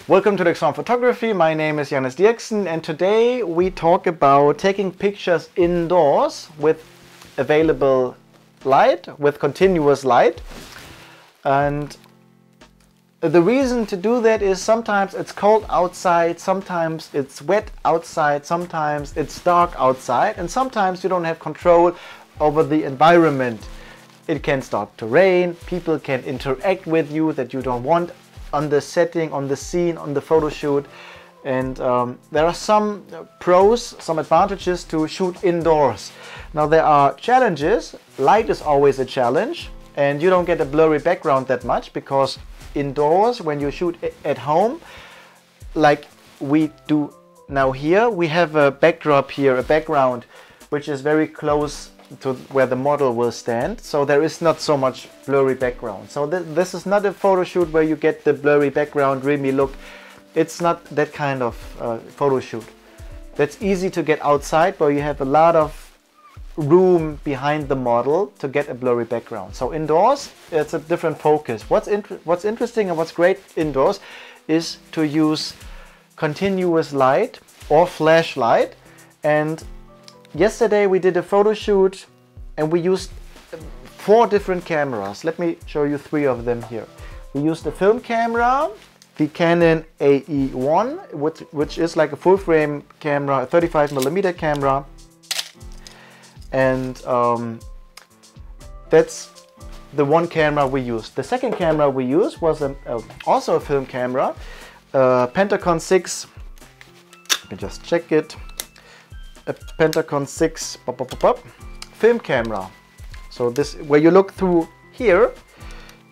Welcome to Extreme Photography. My name is Janus Dirksen, and today we talk about taking pictures indoors with available light, with continuous light. And the reason to do that is sometimes it's cold outside, sometimes it's wet outside, sometimes it's dark outside, and sometimes you don't have control over the environment. It can start to rain, people can interact with you that you don't want on the setting, on the scene, on the photo shoot. And there are some pros, some advantages to shoot indoors. Now there are challenges. Light is always a challenge, and you don't get a blurry background that much, because indoors, when you shoot at home, like we do now here, we have a backdrop here, a background which is very close to where the model will stand, so there is not so much blurry background. So this is not a photo shoot where you get the blurry background, dreamy look. It's not that kind of photo shoot. That's easy to get outside, where you have a lot of room behind the model to get a blurry background. So indoors, it's a different focus. What's interesting and what's great indoors is to use continuous light or flashlight. And yesterday we did a photo shoot and we used 4 different cameras. Let me show you 3 of them here. We used a film camera, the Canon AE1, which is like a full frame camera, a 35mm camera. And that's the one camera we used. The second camera we used was also a film camera, Pentacon 6. Let me just check it. A Pentacon 6 film camera. So this, where you look through here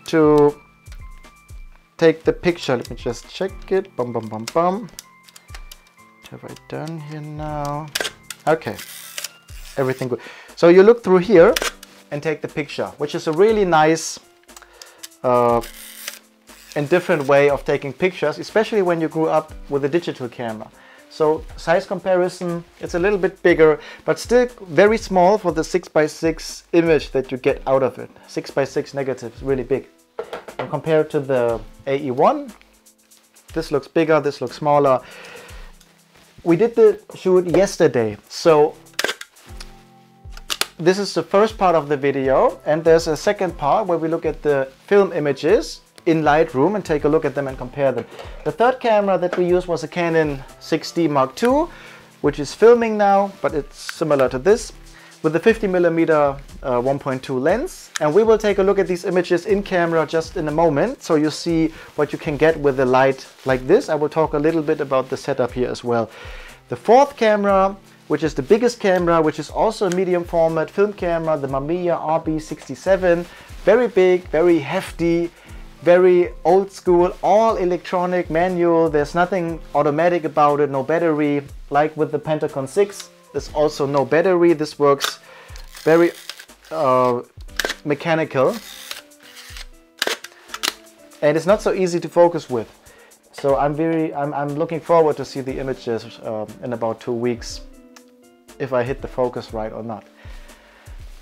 to take the picture. Let me just check it. What have I done here now? Okay, everything good. So you look through here and take the picture, which is a really nice and different way of taking pictures, especially when you grew up with a digital camera. So size comparison, it's a little bit bigger, but still very small for the 6x6 image that you get out of it. 6x6 negative is really big. And compared to the AE1, this looks bigger, this looks smaller. We did the shoot yesterday, so this is the first part of the video, and there's a second part where we look at the film images in Lightroom and take a look at them and compare them. The third camera that we used was a Canon 6D Mark II, which is filming now, but it's similar to this, with the 50mm 1.2 lens. And we will take a look at these images in camera just in a moment, so you see what you can get with a light like this. I will talk a little bit about the setup here as well. The fourth camera, which is the biggest camera, which is also a medium format film camera, the Mamiya RB67, very big, very hefty, very old school, all electronic, manual. There's nothing automatic about it, no battery. Like with the Pentacon 6, there's also no battery. This works very mechanical, and it's not so easy to focus with. So I'm looking forward to see the images in about 2 weeks, if I hit the focus right or not.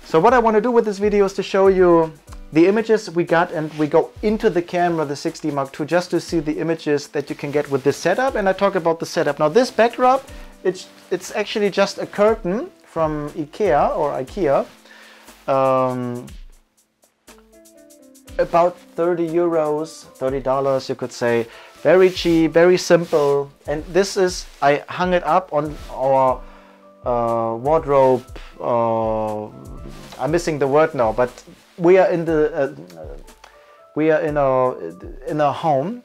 So what I want to do with this video is to show you the images we got, and we go into the camera, the 6D Mark II, just to see the images that you can get with this setup. And I talk about the setup. Now this backdrop, it's actually just a curtain from IKEA or IKEA. About 30 euros, $30 you could say. Very cheap, very simple. And this is, I hung it up on our wardrobe. I'm missing the word now, but we are in the in a home,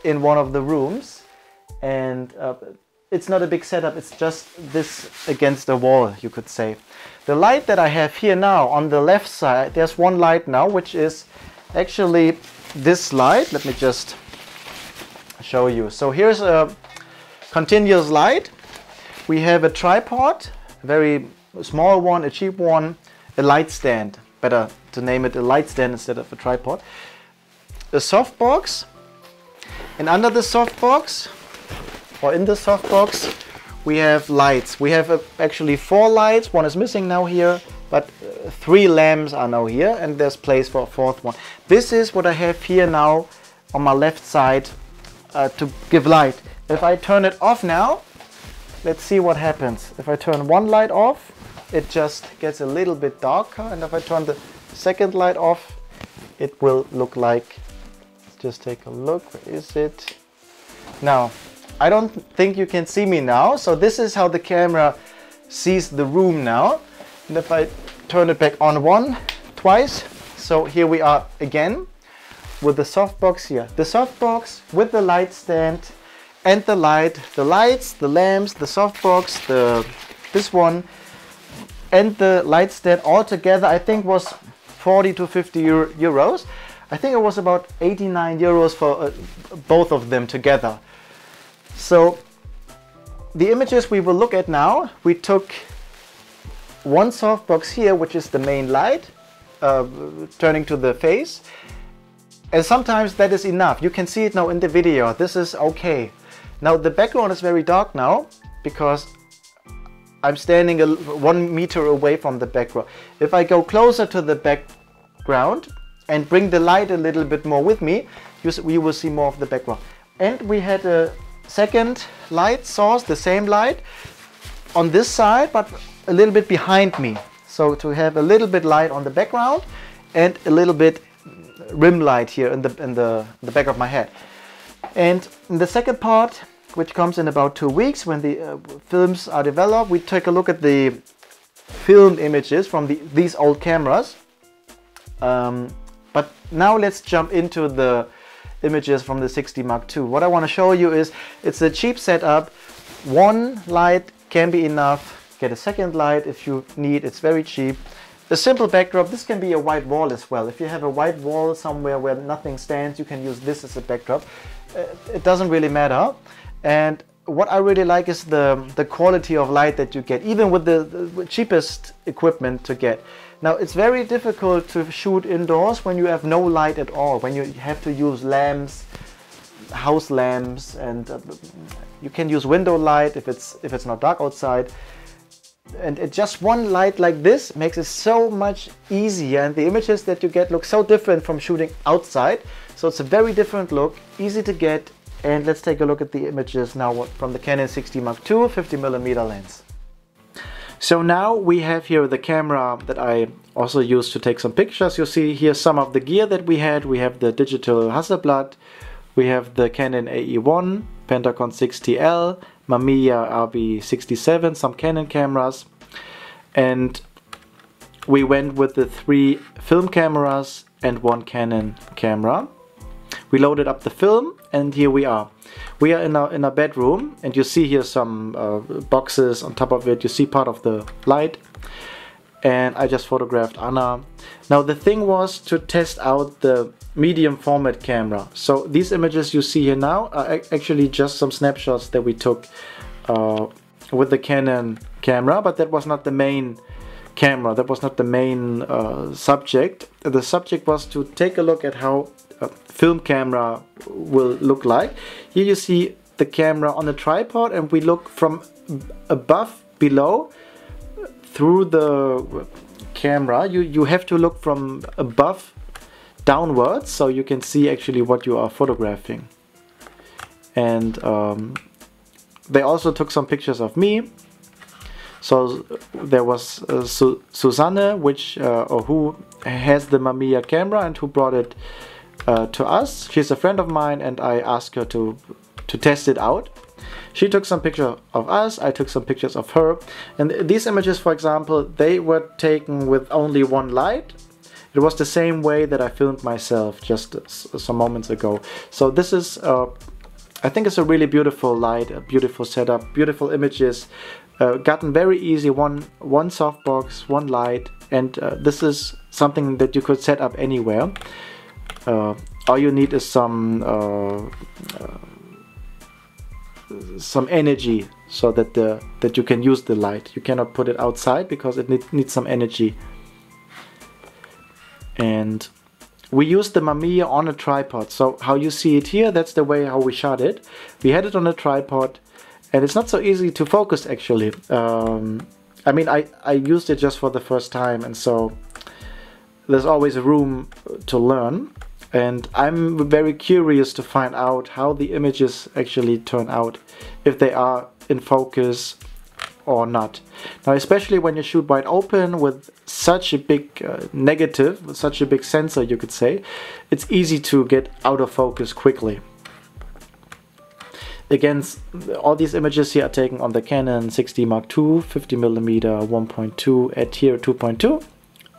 in one of the rooms, and it's not a big setup. It's just this against the wall, you could say. The light that I have here now on the left side, there's one light now, which is actually this light. Let me just show you. So here's a continuous light. We have a tripod, a very small one, a cheap one, a light stand. Better to name it a light stand instead of a tripod. A softbox, and under the softbox, or in the softbox, we have lights. We have actually 4 lights. One is missing now here, but 3 lamps are now here, and there's place for a 4th one. This is what I have here now on my left side to give light. If I turn it off now, let's see what happens. If I turn one light off, it just gets a little bit darker, and if I turn the second light off, it will look like, just take a look, where is it? Now, I don't think you can see me now, so this is how the camera sees the room now. And if I turn it back on twice, so here we are again with the softbox here. The softbox with the light stand and the lights, the lamps, the softbox, this one, and the light stand all together, I think was 40 to 50 euros. I think it was about 89 euros for both of them together. So the images we will look at now, we took one softbox here, which is the main light, turning to the face. And sometimes that is enough. You can see it now in the video. This is okay. Now the background is very dark now because I'm standing 1 meter away from the background. If I go closer to the background and bring the light a little bit more with me, you will see more of the background. And we had a second light source, the same light, on this side, but a little bit behind me. So to have a little bit light on the background and a little bit rim light here in the back of my head. And in the second part, which comes in about 2 weeks when the films are developed, we take a look at the filmed images from these old cameras. But now let's jump into the images from the 60 Mark II. What I want to show you is it's a cheap setup. One light can be enough. Get a second light if you need. It's very cheap. A simple backdrop. This can be a white wall as well. If you have a white wall somewhere where nothing stands, you can use this as a backdrop. It doesn't really matter. And what I really like is the quality of light that you get, even with the cheapest equipment to get. Now it's very difficult to shoot indoors when you have no light at all, when you have to use lamps, house lamps, and you can use window light if it's not dark outside. And just one light like this makes it so much easier, and the images that you get look so different from shooting outside. So it's a very different look, easy to get. And let's take a look at the images now from the Canon 60 Mark II 50mm lens. So now we have here the camera that I also used to take some pictures. You see here some of the gear that we had. We have the digital Hasselblad, we have the Canon AE1, Pentacon 60L, Mamiya RB67, some Canon cameras, and we went with the 3 film cameras and 1 Canon camera. We loaded up the film, and here we are. We are in a bedroom, and you see here some boxes on top of it. You see part of the light, and I just photographed Anna. Now the thing was to test out the medium format camera. So these images you see here now are actually just some snapshots that we took with the Canon camera, but that was not the main camera. That was not the main subject. The subject was to take a look at how a film camera will look like. Here you see the camera on a tripod, and we look from above, below, through the camera. You have to look from above downwards, so you can see actually what you are photographing. And they also took some pictures of me. So there was Susanne, who has the Mamiya camera and who brought it to us. She's a friend of mine, and I asked her to test it out. She took some pictures of us, I took some pictures of her, and these images, for example, they were taken with only one light. It was the same way that I filmed myself just some moments ago. So this is, I think it's a really beautiful light, a beautiful setup, beautiful images, gotten very easy, one softbox, one light, and this is something that you could set up anywhere. All you need is some energy, so that you can use the light. You cannot put it outside because it needs some energy. And we used the Mamiya on a tripod. So how you see it here, that's the way how we shot it. We had it on a tripod, and it's not so easy to focus actually. I mean, I used it just for the first time, and so there's always room to learn. And I'm very curious to find out how the images actually turn out, if they are in focus or not. Now, especially when you shoot wide open with such a big negative, with such a big sensor, you could say, it's easy to get out of focus quickly. Again, all these images here are taken on the Canon 6D Mark II, 50mm 1.2 at here 2.2,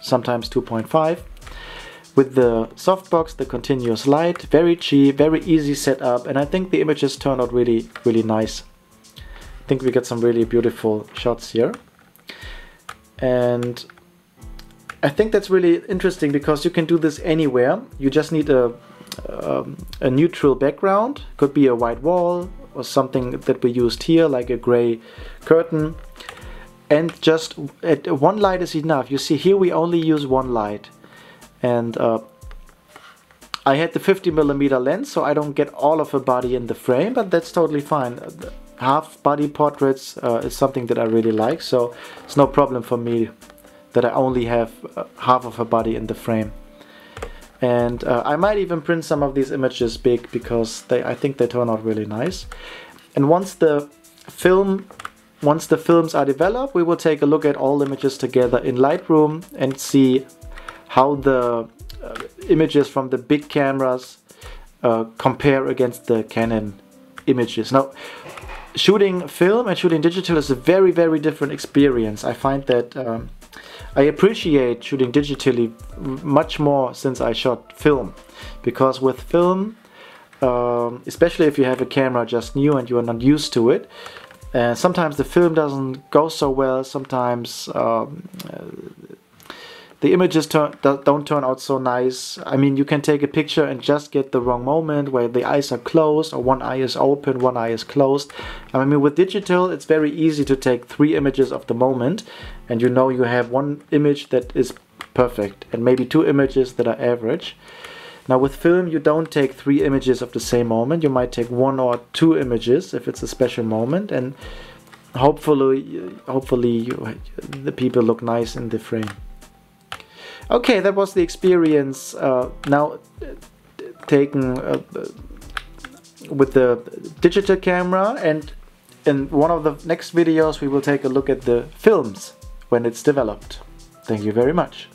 sometimes 2.5. With the softbox, the continuous light, very cheap, very easy setup, and I think the images turned out really, really nice. I think we get some really beautiful shots here. And I think that's really interesting because you can do this anywhere. You just need a neutral background, could be a white wall or something that we used here, like a gray curtain. And just one light is enough. You see here we only use one light. And I had the 50mm lens, so I don't get all of her body in the frame, but that's totally fine. Half body portraits is something that I really like, so it's no problem for me that I only have half of her body in the frame. And I might even print some of these images big because I think they turn out really nice. And once the films are developed, we will take a look at all images together in Lightroom and see how the images from the big cameras compare against the Canon images. Now, shooting film and shooting digital is a very, very different experience. I find that I appreciate shooting digitally much more since I shot film, because with film, especially if you have a camera just new and you are not used to it, sometimes the film doesn't go so well, sometimes the images don't turn out so nice. I mean, you can take a picture and just get the wrong moment where the eyes are closed or one eye is open, one eye is closed. I mean, with digital, it's very easy to take 3 images of the moment and you know you have one image that is perfect and maybe 2 images that are average. Now with film, you don't take 3 images of the same moment. You might take 1 or 2 images if it's a special moment, and hopefully the people look nice in the frame. Okay, that was the experience now taken with the digital camera, and in one of the next videos we will take a look at the films when it's developed. Thank you very much.